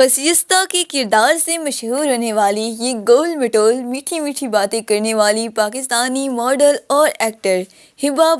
خسیستہ کے کردار سے مشہور ہونے والی یہ گول مٹول میٹھی میٹھی باتیں کرنے والی پاکستانی ماڈل اور ایکٹر ہبا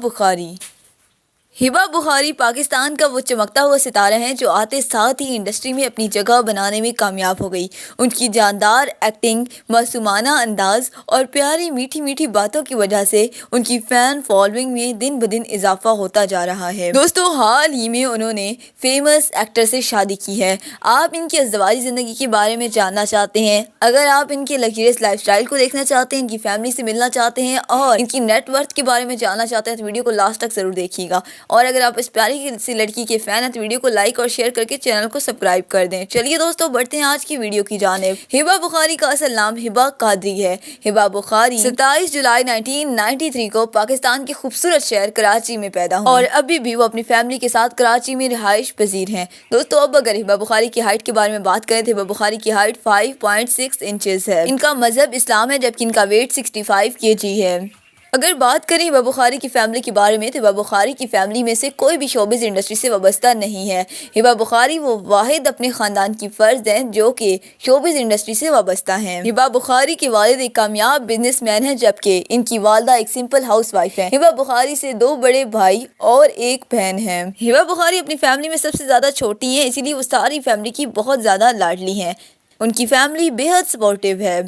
بخاری پاکستان کا وہ چمکتا ہوا ستارہ ہے جو آتے ساتھ ہی انڈسٹری میں اپنی جگہ بنانے میں کامیاب ہو گئی۔ ان کی جاندار ایکٹنگ، معصومانہ انداز اور پیاری میٹھی میٹھی باتوں کی وجہ سے ان کی فین فالوئنگ میں دن بدن اضافہ ہوتا جا رہا ہے۔ دوستو، حال ہی میں انہوں نے فیمس ایکٹر سے شادی کی ہے۔ آپ ان کی ازدواجی زندگی کے بارے میں جاننا چاہتے ہیں؟ اگر آپ ان کے لگژریس لائف سٹائل کو دیکھنا چاہتے ہیں، ان کی فیملی سے ملنا چاہتے ہیں اور ان کی نیٹ ورتھ کے بارے میں جاننا چاہتے ہیں تو ویڈیو کو لاسٹ تک ضرور دیکھیے گا۔ اور اگر آپ اس پیاری سی لڑکی کے فین ہیں تو ویڈیو کو لائک اور شیئر کر کے چینل کو سبسکرائب کر دیں۔ چلیے دوستو، بڑھتے ہیں آج کی ویڈیو کی جانب۔ ہبا بخاری کا اصل نام ہبا قادری ہے۔ ہبا بخاری 27 جولائی 1993 کو پاکستان کے خوبصورت شہر کراچی میں پیدا ہوئی اور ابھی بھی وہ اپنی فیملی کے ساتھ کراچی میں رہائش پذیر ہیں۔ دوستو، اب اگر ہبا بخاری کی ہائٹ کے بارے میں بات کریں تو ہبا بخاری کی ہائٹ 5.6 انچز ہے۔ ان کا مذہب اسلام ہے جبکہ ان کا ویٹ 65 kg ہے۔ اگر بات کریں ہبا بخاری کی فیملی کے بارے میں تو ہبا بخاری کی فیملی میں سے کوئی بھی شوبز انڈسٹری سے وابستہ نہیں ہے۔ ہبا بخاری وہ واحد اپنے خاندان کی فرد ہیں جو کہ شوبز انڈسٹری سے وابستہ ہیں۔ ہبا بخاری کے والد ایک کامیاب بزنس مین ہیں جبکہ ان کی والدہ ایک سمپل ہاؤس وائف ہیں۔ ہبا بخاری سے 2 بڑے بھائی اور ایک بہن ہے۔ ہبا بخاری اپنی فیملی میں سب سے زیادہ چھوٹی ہیں، اسی لیے وہ ساری فیملی کی بہت زیادہ لاڈلی ہیں۔ ان کی فیملی بے حد سپورٹیو ہے۔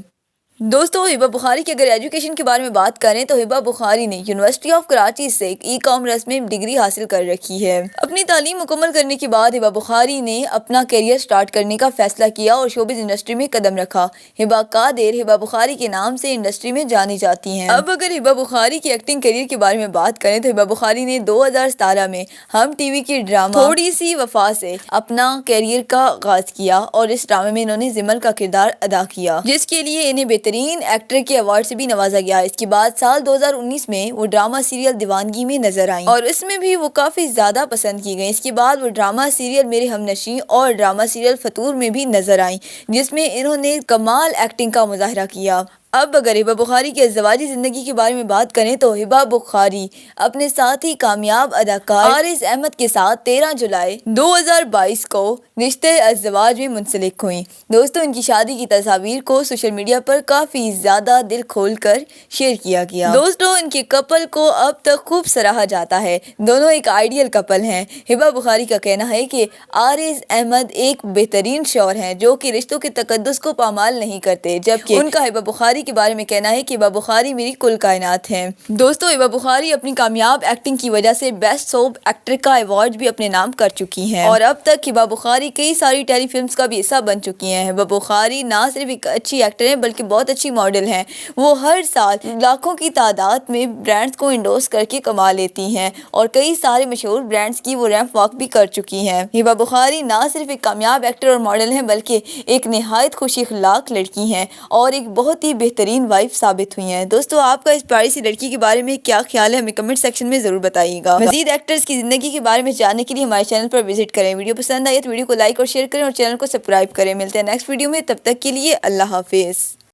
دوستو، ہبا بخاری کی اگر ایجوکیشن کے بارے میں بات کریں تو ہبا بخاری نے یونیورسٹی آف کراچی سے ای کامرس میں ڈگری حاصل کر رکھی ہے۔ اپنی تعلیم مکمل کرنے کے بعد ہبا بخاری نے اپنا کیریئر سٹارٹ کرنے کا فیصلہ کیا اور شوبز انڈسٹری میں قدم رکھا۔ ہبا قادر ہبا بخاری کے نام سے انڈسٹری میں جانی جاتی ہیں۔ اب اگر ہبا بخاری کی ایکٹنگ کیریئر کے بارے میں بات کریں تو ہبا بخاری نے 2017 میں ہم ٹی وی کے ڈرامہ تھوڑی سی وفا سے اپنا کیریئر کا آغاز کیا اور اس ڈرامے میں انہوں نے زمل کا کردار ادا کیا جس کے لیے انہیں بہترین ایکٹر کے ایوارڈ سے بھی نوازا گیا۔ اس کے بعد سال 2019 میں وہ ڈرامہ سیریل دیوانگی میں نظر آئیں اور اس میں بھی وہ کافی زیادہ پسند کی گئیں۔ اس کے بعد وہ ڈرامہ سیریل میرے ہمنشیں اور ڈرامہ سیریل فطور میں بھی نظر آئیں جس میں انہوں نے کمال ایکٹنگ کا مظاہرہ کیا۔ اب اگر ہبا بخاری کی ازدواجی زندگی کے بارے میں بات کریں تو ہبا بخاری اپنے ساتھی کامیاب اداکار حارث احمد کے ساتھ 13 جولائی 2022 کو رشتہ ازدواج میں منسلک ہوئیں۔ دوستو، ان کی شادی کی تصاویر کو سوشل میڈیا پر کافی زیادہ دل کھول کر شیئر کیا گیا۔ دوستو، ان کے کپل کو اب تک خوب سراہا جاتا ہے۔ دونوں ایک آئیڈیل کپل ہیں۔ ہبا بخاری کا کہنا ہے کہ حارث احمد ایک بہترین شوہر ہیں جو کہ رشتوں کے تقدس کو پامال نہیں کرتے، جبکہ ان کا ہبا بخاری کے بارے میں کہنا ہے کہ ہبا بخاری میری کل کائنات ہیں۔ دوستو، ہبا بخاری اپنی کامیاب ایکٹنگ کی وجہ سے بیسٹ سوپ ایکٹر کا ایوارڈ بھی اپنے نام کر چکی ہیں اور اب تک ہبا بخاری کئی ساری ٹیلی فلمز کا بھی حصہ بن چکی ہیں۔ ہبا بخاری نہ صرف ایک اچھی ایکٹر ہیں بلکہ بہت اچھی ماڈل ہیں۔ وہ ہر سال لاکھوں کی تعداد میں برانڈز کو انڈورس کر کے کما لیتی ہیں اور کئی سارے مشہور برانڈز کی وہ ریمپ واک بھی کر چکی ہیں۔ ہبا بخاری نہ صرف ایک کامیاب ایکٹر اور ماڈل ہیں بلکہ ایک نہایت خوش اخلاق لڑکی ہیں اور ایک بہت ہی بہترین وائف ثابت ہوئی ہیں۔ دوستو، آپ کا اس پیاری سی لڑکی کے بارے میں کیا خیال ہے ہمیں کمنٹ سیکشن میں ضرور بتائیے گا۔ مزید ایکٹرز کی زندگی کے بارے میں جاننے کے لیے ہمارے چینل پر وزٹ کریں۔ ویڈیو پسند آئی تو ویڈیو کو لائک اور شیئر کریں اور چینل کو سبسکرائب کریں۔ ملتے ہیں نیکسٹ ویڈیو میں، تب تک کے لیے اللہ حافظ۔